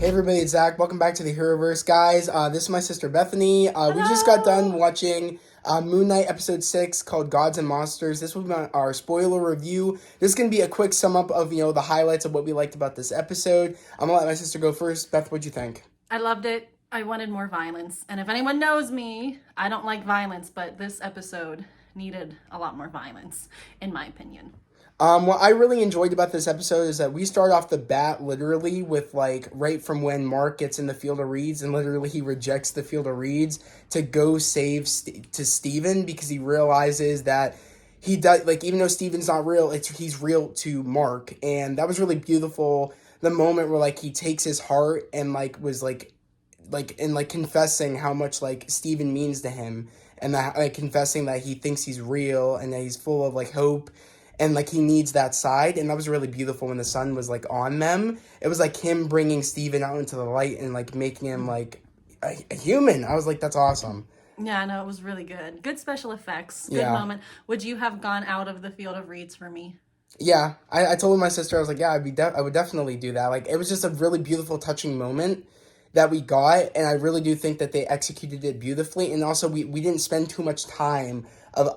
Hey everybody, it's Zach. Welcome back to the Heroverse, guys. This is my sister Bethany. We just got done watching Moon Knight episode 6 called Gods and Monsters. This will be our spoiler review. This is going to be a quick sum up of, the highlights of what we liked about this episode. I'm going to let my sister go first. Beth, what'd you think? I loved it. I wanted more violence. And if anyone knows me, I don't like violence, but this episode needed a lot more violence, in my opinion. What I really enjoyed about this episode is that we start off the bat literally with right from when Mark gets in the Field of Reeds and literally he rejects the Field of Reeds to go save to Steven because he realizes that he does, even though Steven's not real, he's real to Mark. And that was really beautiful. The moment where he takes his heart and was confessing how much Steven means to him, and that confessing that he thinks he's real and that he's full of hope. And, he needs that side. And that was really beautiful when the sun was, on them. It was, him bringing Steven out into the light and, making him, a human. I was like, that's awesome. Yeah, no, it was really good. Good special effects. Good moment. Would you have gone out of the Field of Reeds for me? Yeah. I told my sister, I was like, yeah, I would definitely do that. It was just a really beautiful, touching moment that we got. And I really do think that they executed it beautifully. And also, we didn't spend too much time of,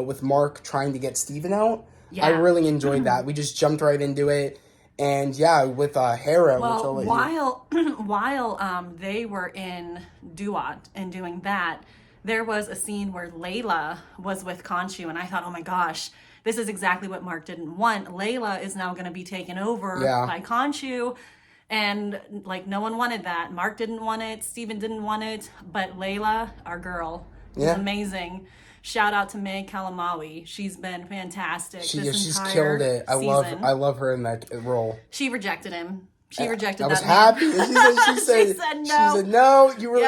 with Mark trying to get Steven out. Yeah. I really enjoyed that. We just jumped right into it. And yeah, with Harrow. Well, while they were in Duat and doing that, there was a scene where Layla was with Khonshu, and I thought, oh my gosh, this is exactly what Mark didn't want. Layla is now going to be taken over by Khonshu, and no one wanted that. Mark didn't want it, Steven didn't want it, but Layla, our girl, is amazing. Shout out to Meg Kalamawi. She's been fantastic. She's killed it. I love her in that role. She rejected him. She rejected that. I was happy. She said no. She said no. You were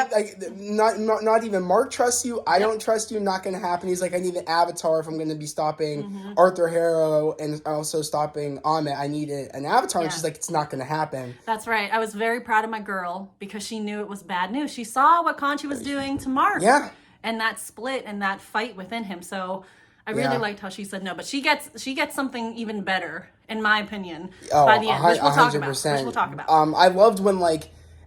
not even Mark trusts you. I don't trust you. Not going to happen. He's like, I need an avatar if I'm going to be stopping Arthur Harrow and also stopping Ahmet. I need an avatar. And she's like, it's not going to happen. That's right. I was very proud of my girl because she knew it was bad news. She saw what Khonshu was doing to Mark. Yeah. And that split and that fight within him. So I really liked how she said no. But she gets something even better, in my opinion, by the end, which we'll talk about. I loved when,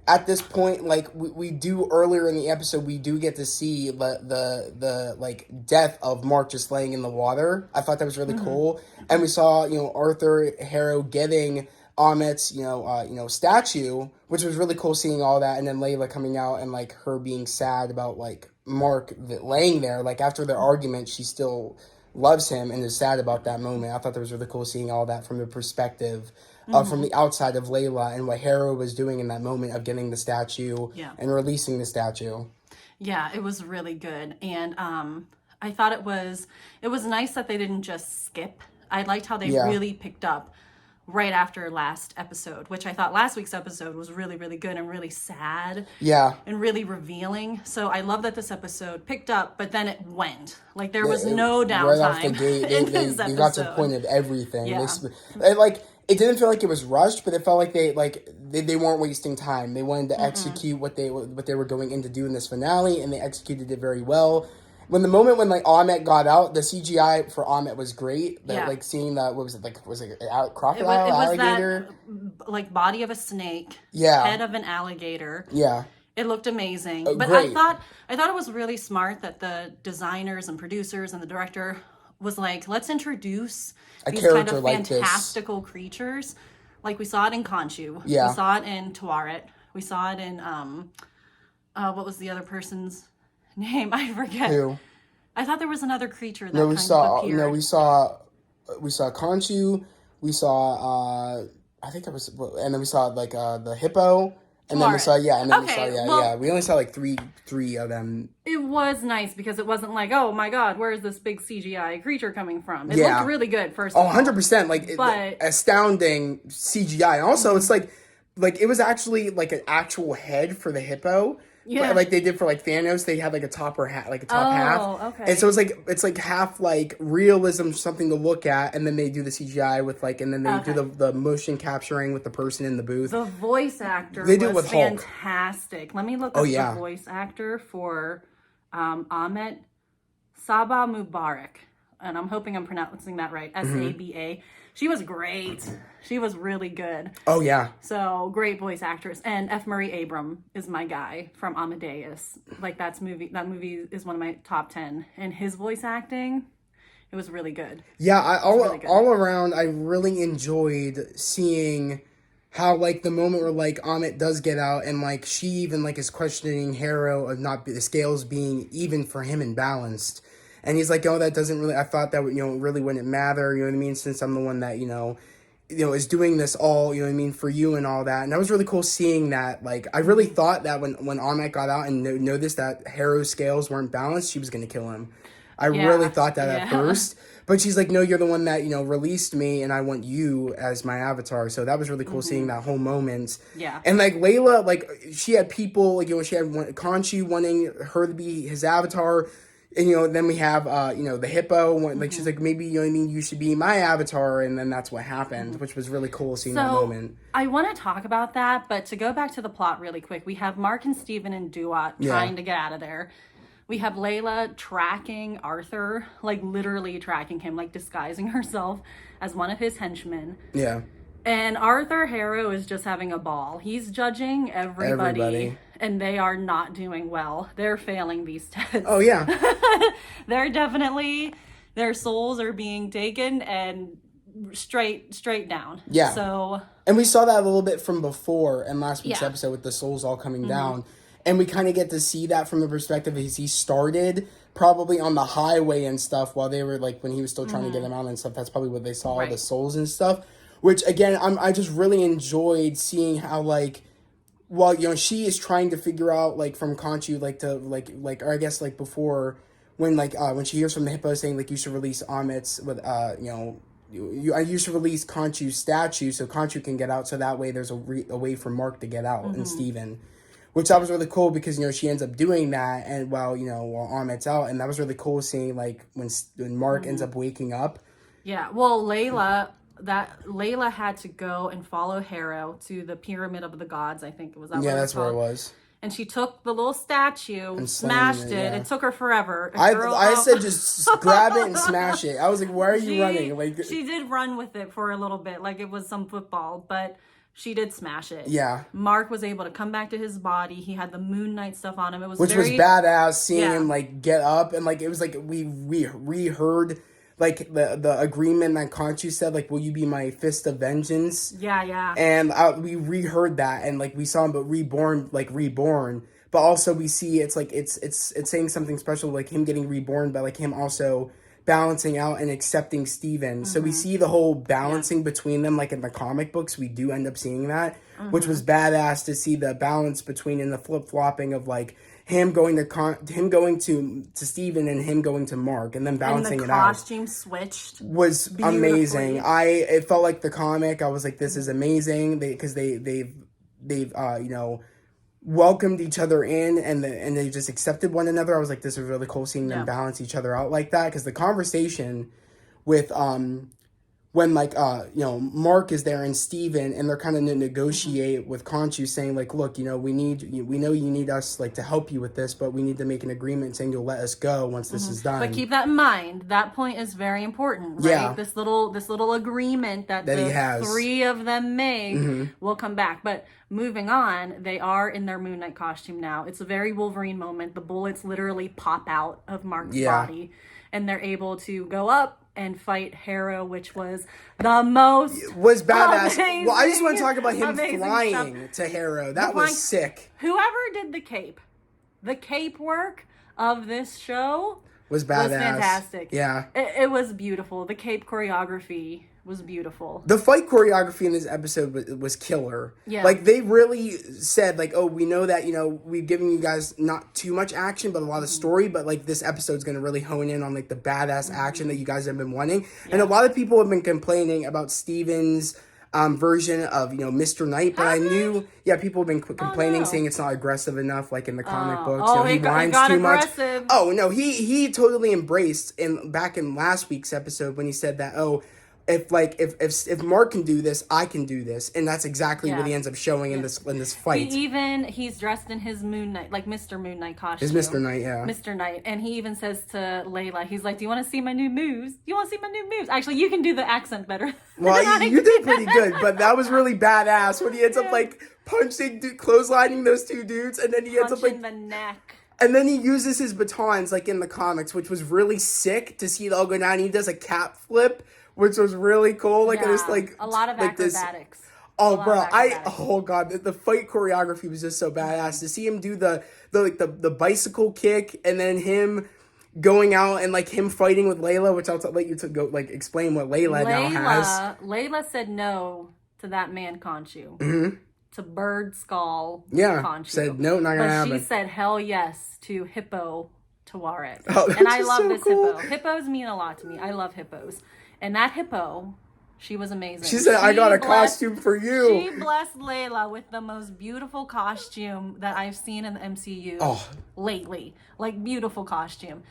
at this point, we do earlier in the episode, we do get to see the death of Mark just laying in the water. I thought that was really cool. And we saw, Arthur Harrow getting Ahmet's, statue, which was really cool seeing all that. And then Layla coming out and, her being sad about, Mark laying there. After their argument, she still loves him and is sad about that moment. I thought that was really cool seeing all that from the perspective from the outside of Layla and what Harrow was doing in that moment of getting the statue and releasing the statue. Yeah, it was really good. And I thought it was nice that they didn't just skip. I liked how they really picked up right after last episode, which I thought last week's episode was really, really good and really sad. Yeah. And really revealing. So I love that this episode picked up, but then it went. There was no downtime. Right off the gate, they got to the point of everything. Yeah. It didn't feel like it was rushed, but it felt like they weren't wasting time. They wanted to execute what they were going in to do in this finale, and they executed it very well. When Ahmet got out, the CGI for Ahmet was great. Seeing that, what was it, was it a crocodile, alligator? That, body of a snake, yeah, head of an alligator. Yeah. It looked amazing. But great. I thought it was really smart that the designers and producers and the director was let's introduce these kind of fantastical creatures. We saw it in Khonshu. Yeah. We saw it in Tuaret. We saw it in what was the other person's name? I forget. Who? I thought there was another creature that appeared. We saw Khonshu. We saw I think that was, and then we saw the hippo. And then we saw, we only saw three of them. It was nice because it wasn't oh my God, where's this big CGI creature coming from? It looked really good, first of all. 100%, astounding CGI. And also, it's it was actually an actual head for the hippo. Yeah. They did for Thanos, they had a top hat, a top half. Oh, okay. And so it's half realism, something to look at, and then they do the CGI with and then they do the motion capturing with the person in the booth. The voice actor was fantastic. Hulk. Let me look up the voice actor for Ahmet Sabah Mubarak, and I'm hoping I'm pronouncing that right. Saba. She was great. She was really good. Oh, yeah. So, great voice actress. And F. Murray Abraham is my guy from Amadeus. Like, that movie is one of my top 10. And his voice acting, it was really good. Yeah, all around, I really enjoyed seeing how, like, the moment where, like, Amit does get out and, like, she even, like, is questioning Harrow of not the scales being even for him and balanced. And he's like, oh, that doesn't really, I thought that, really wouldn't matter, you know what I mean, since I'm the one that, is doing this all, you know what I mean, for you and all that. And that was really cool seeing that. Like, I really thought that when Amit got out and noticed that Harrow's scales weren't balanced, she was going to kill him. I really thought that at first. But she's like, no, you're the one that, released me, and I want you as my avatar. So that was really cool seeing that whole moment. Yeah. And, like, Layla, like, she had people, like, she had Conchi wanting her to be his avatar. And, then we have, the hippo. Like, she's like, maybe, you should be my avatar. And then that's what happened, which was really cool seeing that moment. I want to talk about that, but to go back to the plot really quick, we have Mark and Steven and Duat trying to get out of there. We have Layla tracking Arthur, like literally tracking him, like disguising herself as one of his henchmen. Yeah. And Arthur Harrow is just having a ball. He's judging everybody. And they are not doing well. They're failing these tests. Oh, yeah. They're definitely, their souls are being taken and straight down. Yeah. So. And we saw that a little bit from before in last week's episode with the souls all coming down. And we kind of get to see that from the perspective as he started probably on the highway and stuff while they were like, when he was still trying to get them out and stuff. That's probably what they saw, the souls and stuff. Which, again, I just really enjoyed seeing how, like, while, she is trying to figure out, like, from Conchu, like, to, like, or I guess, like, before, when, like, when she hears from the hippo saying, like, you should release Amit's with, you should release Conchu's statue so Conchu can get out, so that way there's a way for Mark to get out and Steven. Which that was really cool because, she ends up doing that and while Amit's out. And that was really cool seeing, like, when Mark ends up waking up. Yeah, well, Layla had to go and follow Harrow to the Pyramid of the Gods, I think it was. That's where it was. And she took the little statue and smashed it. Yeah. It took her forever. I said just grab it and smash it. I was like, why are you running? Like, she did run with it for a little bit, like it was some football, but she did smash it. Yeah. Mark was able to come back to his body. He had the Moon Knight stuff on him. It was was badass seeing him like get up and like it was like we reheard like the agreement that Conchu said, like, will you be my fist of vengeance? Yeah. And we reheard that and like we saw him but reborn. But also we see it's like it's saying something special, like him getting reborn, but like him also balancing out and accepting Steven. So we see the whole balancing between them, like in the comic books, we do end up seeing that, which was badass to see the balance between in the flip-flopping of like him going to Steven and him going to Mark and then balancing it out. And the costume switched. Was amazing. It felt like the comic. I was like, this is amazing because they've welcomed each other in and they just accepted one another. I was like, this is really cool seeing them balance each other out like that, because the conversation with when like Mark is there and Steven and they're kind of negotiate with Conchu saying like, look, we know you need us like to help you with this, but we need to make an agreement saying you'll let us go once this is done. But keep that in mind. That point is very important, right? Yeah. This little agreement that he the has. three of them make will come back. But moving on, they are in their Moon Knight costume now. It's a very Wolverine moment. The bullets literally pop out of Mark's body and they're able to go up and fight Harrow, which was the most badass. Amazing, well, I just want to talk about him flying stuff. to Harrow. That was sick. Whoever did the cape work of this show was badass. Was fantastic. Yeah. It was beautiful. The cape choreography was beautiful. The fight choreography in this episode was killer. Yeah. Like, they really said, like, oh, we know that, we've given you guys not too much action, but a lot of story, but, like, this episode's going to really hone in on, like, the badass action that you guys have been wanting. Yeah. And a lot of people have been complaining about Steven's version of, Mr. Knight, but I knew, people have been complaining, saying it's not aggressive enough, like, in the comic books. He whines too aggressive. Much. Oh, no, he totally embraced, back in last week's episode when he said that, if Mark can do this, I can do this, and that's exactly what he Yeah. ends up showing in this fight. He's dressed in his Moon Knight, like Mr. Moon Knight costume. His Mr. Knight, yeah. Mr. Knight, and he even says to Layla, he's like, "Do you want to see my new moves? You want to see my new moves?" Actually, you can do the accent better. Well, you did pretty good, but that was really badass when he ends up like punching, clotheslining those two dudes, and then he ends up like the neck. And then he uses his batons like in the comics, which was really sick to see it all go down. He does a cap flip, which was really cool. Like, it was like a lot of like acrobatics. Oh, bro, oh god, the fight choreography was just so badass. To see him do the bicycle kick, and then him going out and like him fighting with Layla, which I'll let you to go like explain what Layla now has. Layla said no to that man Khonshu. Mm-hmm. To Bird Skull. Yeah, Khonshu. said no, not gonna happen. But she said hell yes to Hippo Tawaret. Oh, and I love so this cool. hippo. Hippos mean a lot to me. I love hippos. And that hippo, she was amazing. She said, I got a costume for you. She blessed Layla with the most beautiful costume that I've seen in the MCU lately. Like, beautiful costume.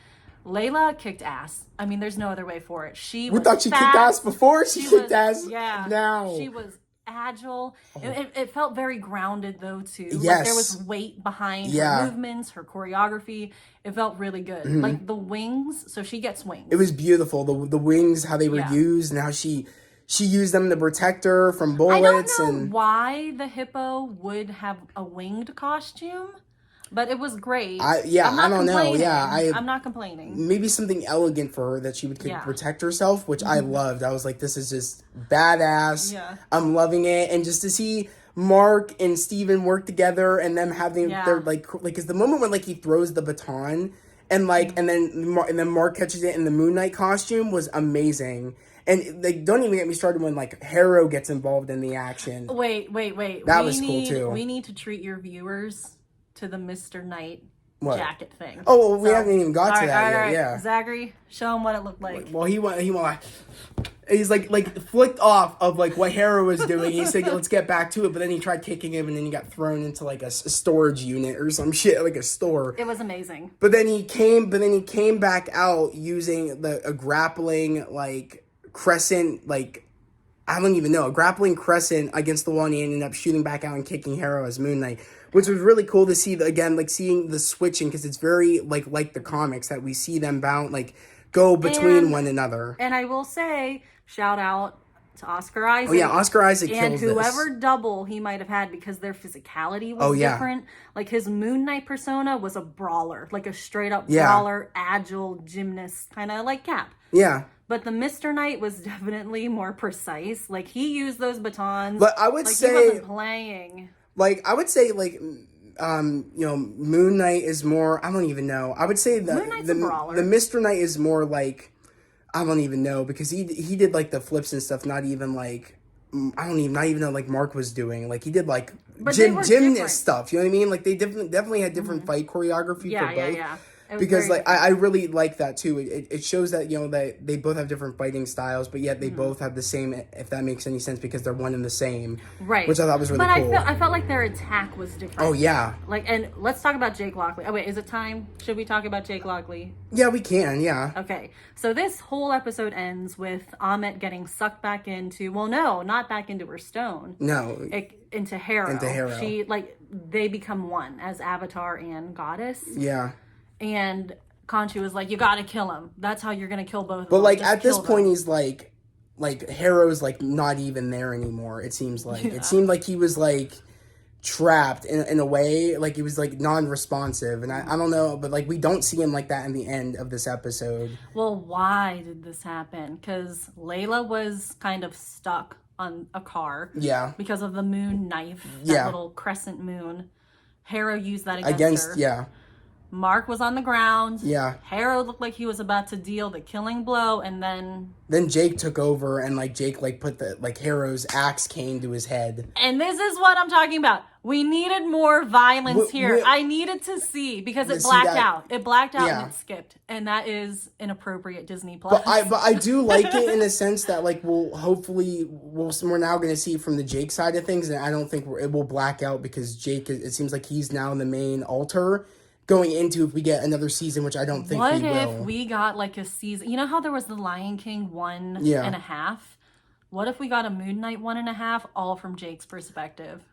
Layla kicked ass. I mean, there's no other way for it. We thought she kicked ass before. She kicked ass now. She was agile. It felt very grounded though too. Yes. Like there was weight behind her movements, her choreography. It felt really good. Mm-hmm. Like the wings, so she gets wings. It was beautiful. The wings, how they were used, and how she used them to protect her from bullets. I don't know why the hippo would have a winged costume, but it was great. I don't know. Yeah, I'm not complaining. Maybe something elegant for her that she could protect herself, which I loved. I was like, this is just badass. Yeah. I'm loving it. And just to see Mark and Steven work together and them having their like is the moment when like he throws the baton and like and then Mark catches it in the Moon Knight costume was amazing. And like, don't even get me started when like Harrow gets involved in the action. Wait. That was cool too. We need to treat your viewers to the Mr. Knight jacket thing. Oh, well, we haven't even got to that yet. Yeah, Zachary, show him what it looked like. Well, he's like flicked off of like what Harrow was doing. He said, "Let's get back to it," but then he tried kicking him, and then he got thrown into like a storage unit or some shit, like a store. It was amazing. But then he came back out using a grappling like crescent, like I don't even know, a grappling crescent against the wall, and he ended up shooting back out and kicking Harrow as Moon Knight. Which was really cool to see, again, like, seeing the switching, because it's very, like the comics, that we see them go between one another. And I will say, shout out to Oscar Isaac. Oh, yeah, Oscar Isaac kills and whoever double he might have had, because their physicality was different. Like, his Moon Knight persona was a brawler, like a straight-up brawler, agile gymnast, kind of like Cap. Yeah. But the Mr. Knight was definitely more precise. Like, he used those batons. But I would say... he wasn't playing... Like, I would say, like, Moon Knight is more, I don't even know. I would say the Mr. Knight is more, like, I don't even know, because he did, like, the flips and stuff, not even, like, not even know, like, Mark was doing. Like, he did, like, gymnast stuff, you know what I mean? Like, they definitely had different fight choreography for both. Yeah. Because like I really like that too. It shows that that they both have different fighting styles, but yet they both have the same. If that makes any sense, because they're one and the same, right? Which I thought was really cool. But I felt like their attack was different. Oh yeah. Like, and let's talk about Jake Lockley. Oh wait, is it time? Should we talk about Jake Lockley? Yeah, we can. Yeah. Okay, so this whole episode ends with Amit getting sucked back into. Well, no, not back into her stone. No. Into Harrow. Into Harrow. They become one as Avatar and Goddess. Yeah. And Khonshu was like, you gotta kill him. That's how you're gonna kill both of them. But like at this point he's like Harrow's like not even there anymore, it seems like. It seemed like he was like trapped in a way, like he was like non-responsive, and I don't know, but like we don't see him like that in the end of this episode. Well, why did this happen? Because Layla was kind of stuck on a car. Yeah. Because of the moon knife, that little crescent moon. Harrow used that against her. Yeah. Mark was on the ground. Yeah. Harrow looked like he was about to deal the killing blow, and then Jake took over, and like Jake like put the Harrow's axe cane to his head. And this is what I'm talking about. We needed more violence here. I needed to see, because it blacked out. It blacked out and it skipped, and that is inappropriate Disney Plus. But I do like it in a sense that like we're now going to see from the Jake side of things, and I don't think it will black out, because Jake, it seems like he's now the main altar. Going into, if we get another season, which I don't think we will. What if we got like a season? You know how there was the Lion King 1.5? What if we got a Moon Knight 1.5, all from Jake's perspective?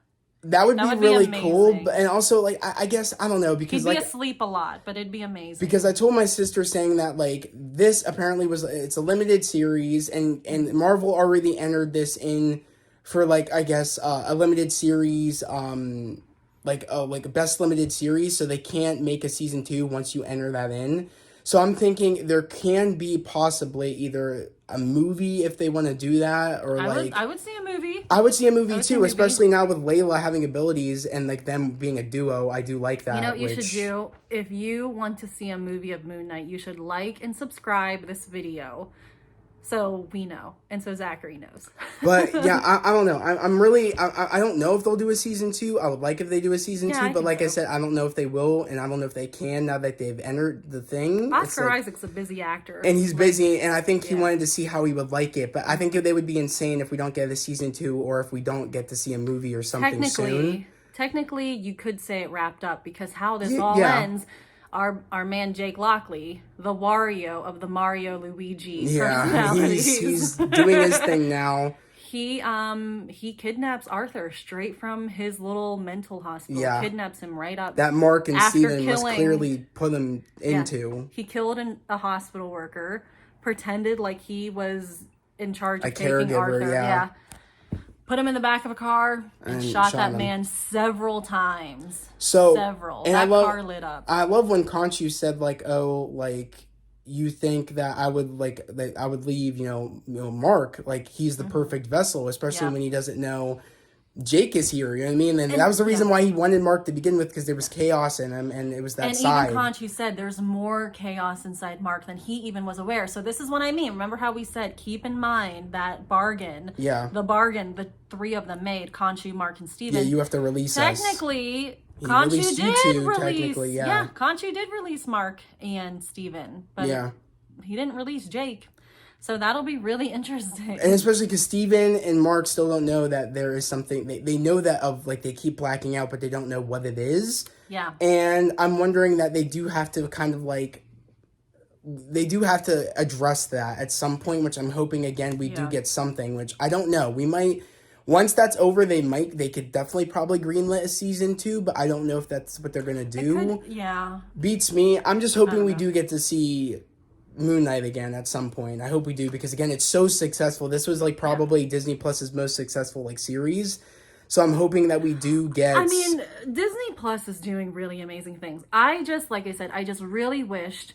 That would be really cool, amazing. and also, like, I guess, I don't know, because, He'd be like, asleep a lot, but it'd be amazing. because I told my sister saying that, like, this apparently it's a limited series, and Marvel already entered this in for, like, I guess, a limited series, like a best limited series, so they can't make a season 2 once you enter that in. So I'm thinking there can be possibly either a movie if they want to do that, or I would see a movie. I would see a movie too, especially now with Layla having abilities and like them being a duo. I do like that. You know what you should do? If you want to see a movie of Moon Knight, you should like and subscribe this video so we know, and so Zachary knows. But yeah, I don't know. I'm really I don't know if they'll do a season 2. I would like if they do a season 2, but like I said, I don't know if they will, and I don't know if they can now that they've entered the thing. Oscar Isaac's a busy actor, and he's busy, and I think he wanted to see how he would like it. But I think they would be insane if we don't get a season 2, or if we don't get to see a movie or something soon. Technically, you could say it wrapped up, because how this all ends. Our man Jake Lockley, the Wario of the Mario Luigi personalities. he's doing his thing now. He kidnaps Arthur straight from his little mental hospital. Yeah. Kidnaps him right up. That Mark and Steven was clearly put him into. Yeah. He killed a hospital worker, pretended like he was in charge of taking Arthur. Yeah. Put him in the back of a car and shot that man several times. Several. And that car lit up. I love when Khonshu said, like, oh, like, you think that I would leave, Mark, like, he's the perfect vessel, especially when he doesn't know Jake is here, you know what I mean? And that was the reason why he wanted Mark to begin with, because there was chaos in him, and it was that side. And even Khonshu said there's more chaos inside Mark than he even was aware. So this is what I mean. Remember how we said, keep in mind that bargain. Yeah. The bargain the three of them made, Khonshu, Mark, and Steven. Yeah, you have to release Technically, Khonshu did release Mark and Steven. But he didn't release Jake. So that'll be really interesting. And especially because Steven and Mark still don't know that there is something. They know that they keep blacking out, but they don't know what it is. Yeah. And I'm wondering that they do have to kind of they do have to address that at some point, which I'm hoping, again, we do get something, which I don't know. We might, once that's over, they could definitely probably greenlit a season 2, but I don't know if that's what they're going to do. Beats me. I'm just hoping we do get to see Moon Knight again at some point. I hope we do, because again, it's so successful. This was probably Disney Plus's most successful series. So I'm hoping that we do get. I mean, Disney Plus is doing really amazing things. I just really wished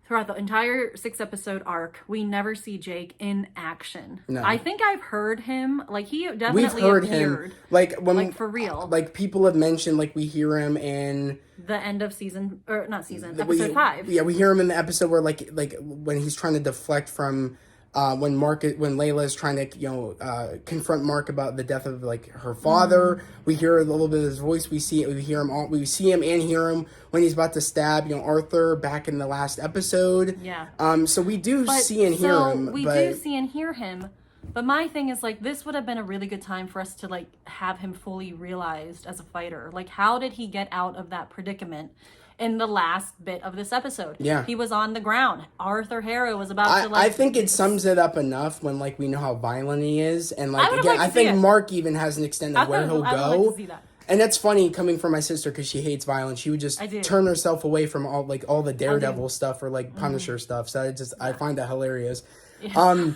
throughout the entire 6-episode arc, we never see Jake in action. No. I think I've heard him, he definitely appeared. Him, for real. People have mentioned, we hear him in the end of episode 5. Yeah, we hear him in the episode where, when he's trying to deflect from, when Layla is trying to, confront Mark about the death of, her father. Mm-hmm. We hear a little bit of his voice. We see him and hear him when he's about to stab, Arthur back in the last episode. Yeah. So we do see and hear him. We do see and hear him. But my thing is, this would have been a really good time for us to, have him fully realized as a fighter. How did he get out of that predicament in the last bit of this episode? Yeah. He was on the ground. Arthur Harrow was about to, I think it sums it up enough when, we know how violent he is. And, I think Mark even has an extent of where he'll go. I would like to see that. And that's funny coming from my sister, because she hates violence. She would just turn herself away from all the Daredevil stuff or Punisher stuff. So I find that hilarious. Yeah.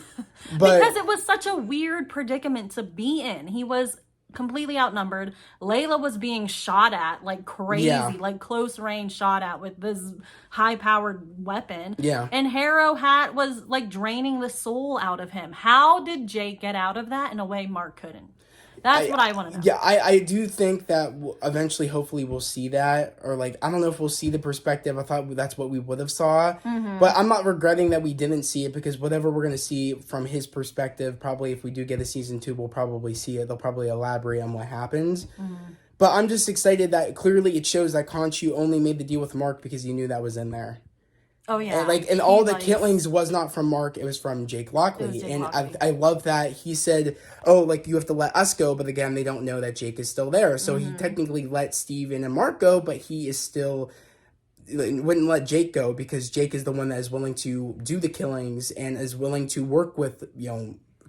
But because it was such a weird predicament to be in. He was completely outnumbered. Layla was being shot at crazy, close range shot at with this high powered weapon. Yeah. And Harrow was draining the soul out of him. How did Jake get out of that in a way Mark couldn't? That's what I want to know. Yeah, I do think that eventually, hopefully, we'll see that. Or, I don't know if we'll see the perspective. I thought that's what we would have saw. Mm-hmm. But I'm not regretting that we didn't see it, because whatever we're going to see from his perspective, probably if we do get a season 2, we'll probably see it. They'll probably elaborate on what happens. Mm-hmm. But I'm just excited that clearly it shows that Khonshu only made the deal with Mark because he knew that was in there. Oh, yeah. And all the killings was not from Mark, it was from Jake Lockley. I love that he said, you have to let us go, but again, they don't know that Jake is still there. So he technically let Steven and Mark go, but he is still wouldn't let Jake go, because Jake is the one that is willing to do the killings and is willing to work with,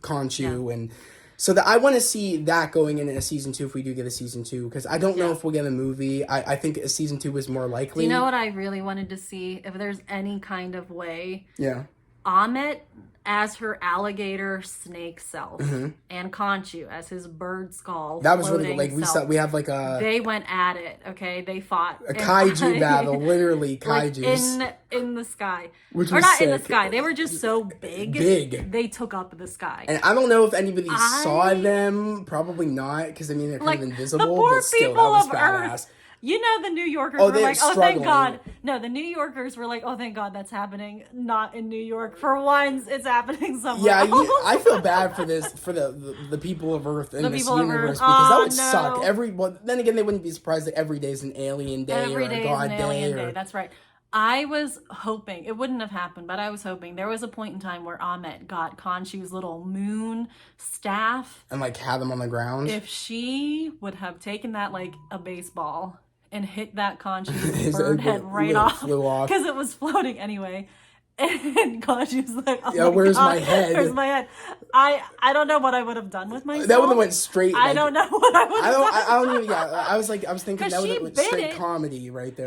Khonshu and. So that I want to see that going into a season 2 if we do get a season 2 because I don't know if we'll get a movie. I think a season 2 is more likely. Do you know what I really wanted to see? If there's any kind of way, yeah, Amit as her alligator snake self and Khonshu as his bird skull. That was really good. Like self. we have like a they went at it. Okay, they fought a kaiju battle, literally kaijus like in the sky, which or was not sick. in the sky. They were just so big. They took up the sky. And I don't know if anybody saw them. Probably not, because I mean they're kind of invisible. The poor but still, people that was of badass. Earth. You know, the New Yorkers were like, oh, struggling. thank God. No, the New Yorkers were like, oh, thank God that's happening. Not in New York. For once, it's happening somewhere else. I feel bad for the people of Earth in this universe because that would suck. Well, then again, they wouldn't be surprised that every day is an alien day or a god day. That's right. I was hoping, it wouldn't have happened, but I was hoping there was a point in time where Amit got Khonshu's little moon staff. And like had them on the ground. If she would have taken that like a baseball and hit that Khonshu's bird head right off. Flew off. Because it was floating anyway. And Khonshu's like, oh yeah, my where's God, my head? Where's my head? I don't know what I would have done with myself. That would have went straight. I don't know what I would have done. I don't even. Yeah, I was thinking that would have went straight comedy right there.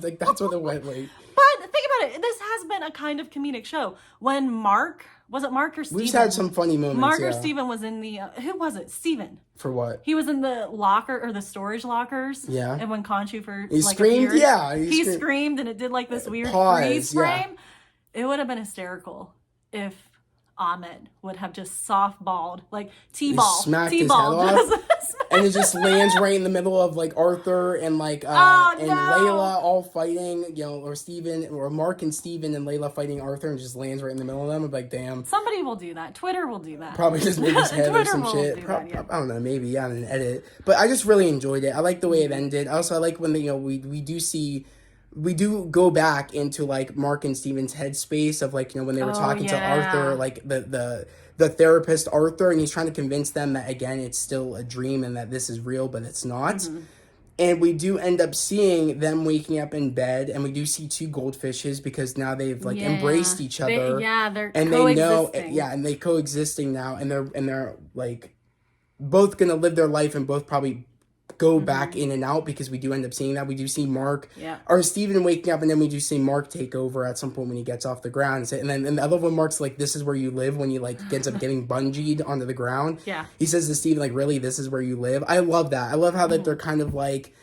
Like that's what it went like. But think about it. This has been a kind of comedic show. When Mark or Steven? We've had some funny moments. Mark or Steven was in the who was it? Steven. For what? He was in the locker or the storage lockers. Yeah. And when Khonshu he screamed. appeared, yeah. He screamed and it did like this weird pause, freeze frame. Yeah. It would have been hysterical if Amit would have just softballed, like T-ball, smacked his head off, and it just lands right in the middle of like Arthur and like Layla all fighting, or Steven or Mark and Steven and Layla fighting Arthur, and just lands right in the middle of them. I'm like, damn. Somebody will do that. Twitter will do that. Probably just make his head or some shit. I don't know, maybe in an edit. But I just really enjoyed it. I like the way it ended. Also, I like when we do go back into like Mark and Steven's headspace of like when they were talking to Arthur, like the therapist Arthur, and he's trying to convince them that again it's still a dream and that this is real but it's not. Mm-hmm. And we do end up seeing them waking up in bed, and we do see two goldfishes because now they've like embraced each other. They're and coexisting. They know, and they coexisting now, and they're like both gonna live their life and both probably go back in and out because we do end up seeing that. We do see Mark or Steven waking up, and then we do see Mark take over at some point when he gets off the ground. And then I love when Mark's like, this is where you live, when he like ends up getting bungeed onto the ground. Yeah. He says to Steven, like, really, this is where you live? I love that. I love how that they're kind of like,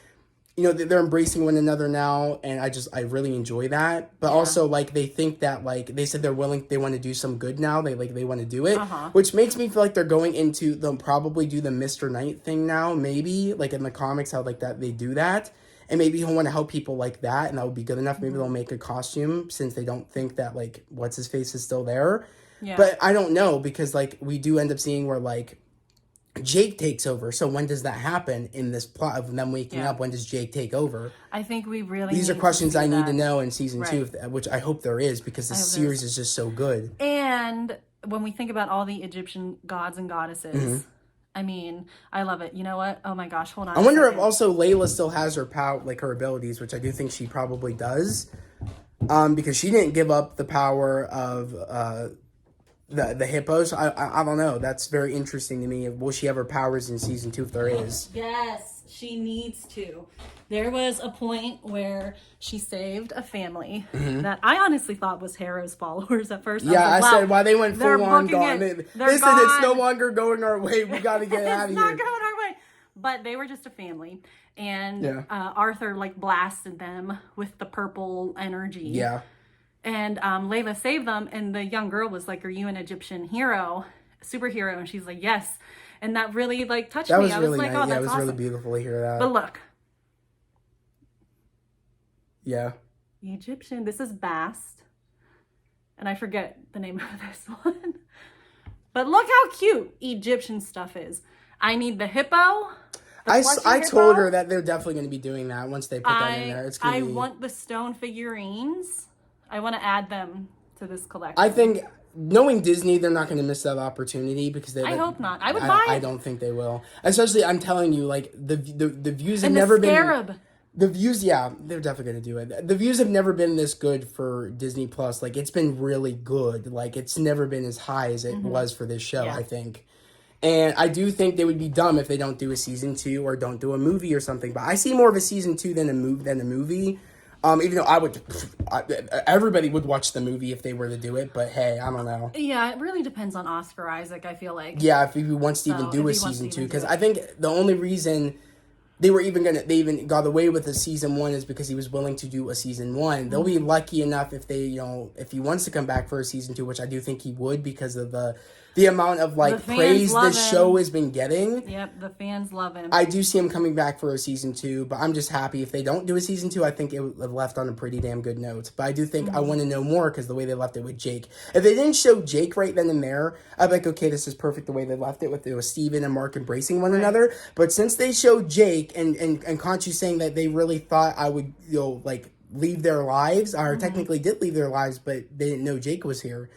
they're embracing one another now, and I really enjoy that. But also, like, they think that, like, they said they want to do some good now. They want to do it, which makes me feel like they're going into, they'll probably do the Mr. Knight thing now, maybe, like in the comics, how, like, that they do that. And maybe he'll want to help people like that, and that would be good enough. Maybe they'll make a costume, since they don't think that, like, what's-his-face is still there. Yeah. But I don't know, because, like, we do end up seeing where, like, Jake takes over. So when does that happen in this plot of them waking up? When does Jake take over? I think we really These are questions I need to know in season 2, which I hope there is, because the series is just so good. And when we think about all the Egyptian gods and goddesses, I mean, I love it. You know what? Oh my gosh, hold on. I wonder if also Layla still has her power, like her abilities, which I do think she probably does, because she didn't give up the power of the hippos. I don't know. That's very interesting to me. Will she have her powers in season 2 if there is? Yes, she needs to. There was a point where she saved a family that I honestly thought was Harrow's followers at first. I said, why they went full on gone. They said it's no longer going our way. We got to get out of here. It's not going our way. But they were just a family. And Arthur like blasted them with the purple energy. Yeah. And Layla saved them, and the young girl was like, are you an Egyptian superhero? And she's like, yes. And that really like touched me. I was really like, nice. oh, that's it was awesome. Really beautiful to hear that. But look. Yeah. Egyptian, this is Bast. And I forget the name of this one. But look how cute Egyptian stuff is. I need the hippo. I told her that they're definitely going to be doing that once they put that in there. I want the stone figurines. I want to add them to this collection. I think, knowing Disney, they're not going to miss that opportunity because they. I hope not. I would buy it. I don't think they will. Especially, I'm telling you, like the views have never been. The views, yeah, they're definitely gonna do it. The views have never been this good for Disney Plus. Like, it's been really good. Like, it's never been as high as it was for this show, Yeah. I think. And I do think they would be dumb if they don't do a season 2 or don't do a movie or something. But I see more of a season 2 than a movie. Even though everybody would watch the movie if they were to do it. But hey, I don't know. Yeah, it really depends on Oscar Isaac, I feel like. Yeah, if he wants to even do a season 2, because I think the only reason they even got away with a season 1 is because he was willing to do a season 1. They'll be lucky enough if if he wants to come back for a season 2, which I do think he would because of the amount of praise this show has been getting. Yep, the fans love him. I do see him coming back for a season 2, but I'm just happy if they don't do a season 2. I think it would have left on a pretty damn good note. But I do think I want to know more because the way they left it with Jake. If they didn't show Jake right then and there, I'd be like, okay, this is perfect the way they left it with Steven and Mark embracing one another. But since they showed Jake and Conchu saying that they really thought I would leave their lives, or technically did leave their lives, but they didn't know Jake was here.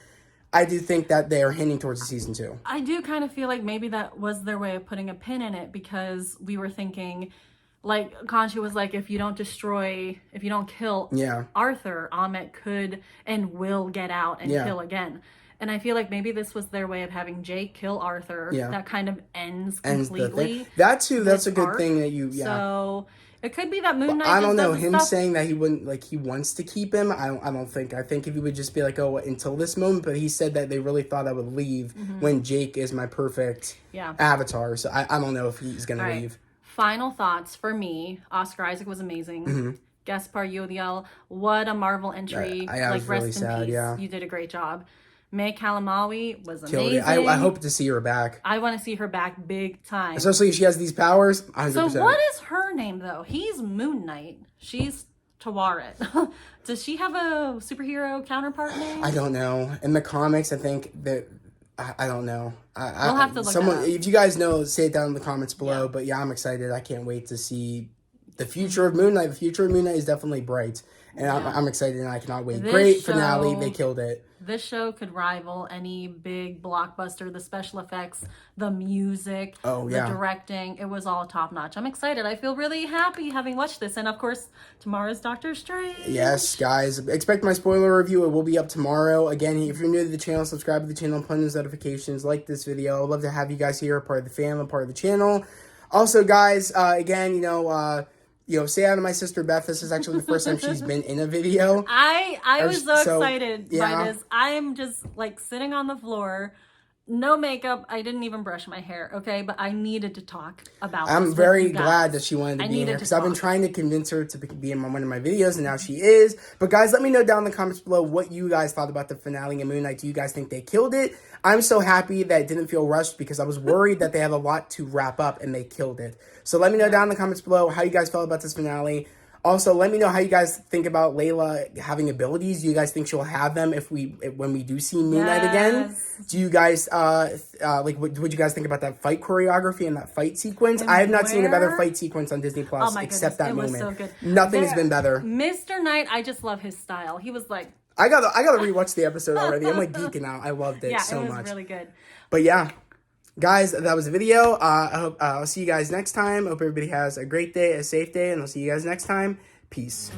I do think that they are hinting towards a season 2. I do kind of feel like maybe that was their way of putting a pin in it because we were thinking, Conchu was like, if you don't kill Arthur, Ahmet could and will get out and kill again. And I feel like maybe this was their way of having Jake kill Arthur. Yeah. That kind of ends completely. That too, that's a good thing that you, So it could be that Moon Knight. I don't know. Him saying that he wouldn't, he wants to keep him. I don't think. I think if he would just be like, oh, until this moment. But he said that they really thought I would leave when Jake is my perfect avatar. So I don't know if he's gonna leave. Final thoughts for me. Oscar Isaac was amazing. Gaspar Ulliel, what a Marvel entry. I was really sad. Yeah, you did a great job. May Kalamaui was amazing. I hope to see her back. I want to see her back big time. Especially if she has these powers. 100%. So what is her name, though? He's Moon Knight. She's Tawaret. Does she have a superhero counterpart name? I don't know. In the comics, I think that... I don't know. We'll have to look that up. If you guys know, say it down in the comments below. Yeah. But yeah, I'm excited. I can't wait to see the future of Moon Knight. The future of Moon Knight is definitely bright. And I'm excited and I cannot wait. Great finale. They killed it. This show could rival any big blockbuster. The special effects, the music, the directing. It was all top notch. I'm excited. I feel really happy having watched this. And of course, tomorrow's Doctor Strange. Yes, guys. Expect my spoiler review. It will be up tomorrow. Again, if you're new to the channel, subscribe to the channel, turn on those notifications, like this video. I'd love to have you guys here, part of the family, part of the channel. Also, guys, again, say hi to my sister Beth. This is actually the first time she's been in a video. I was so excited by this. I am just sitting on the floor, no makeup. I didn't even brush my hair, okay? But I needed to talk about this. I'm very glad that she wanted to be in here because I've been trying to convince her to be in one of my videos, and now she is. But guys, let me know down in the comments below what you guys thought about the finale of Moon Knight. Do you guys think they killed it? I'm so happy that it didn't feel rushed because I was worried that they have a lot to wrap up and they killed it. So let me know down in the comments below how you guys felt about this finale. Also, let me know how you guys think about Layla having abilities. Do you guys think she'll have them when we do see Moon Knight again? Do you guys what you guys think about that fight choreography and that fight sequence? I have not seen a better fight sequence on Disney Plus except that moment. It was so good. Nothing has been better. Mr. Knight, I just love his style. He was like, I gotta rewatch the episode already. I'm geeking out. I loved it so much. Yeah, it was really good. But yeah. Guys, that was a video. I hope I'll see you guys next time. I hope everybody has a great day, a safe day, and I'll see you guys next time. Peace.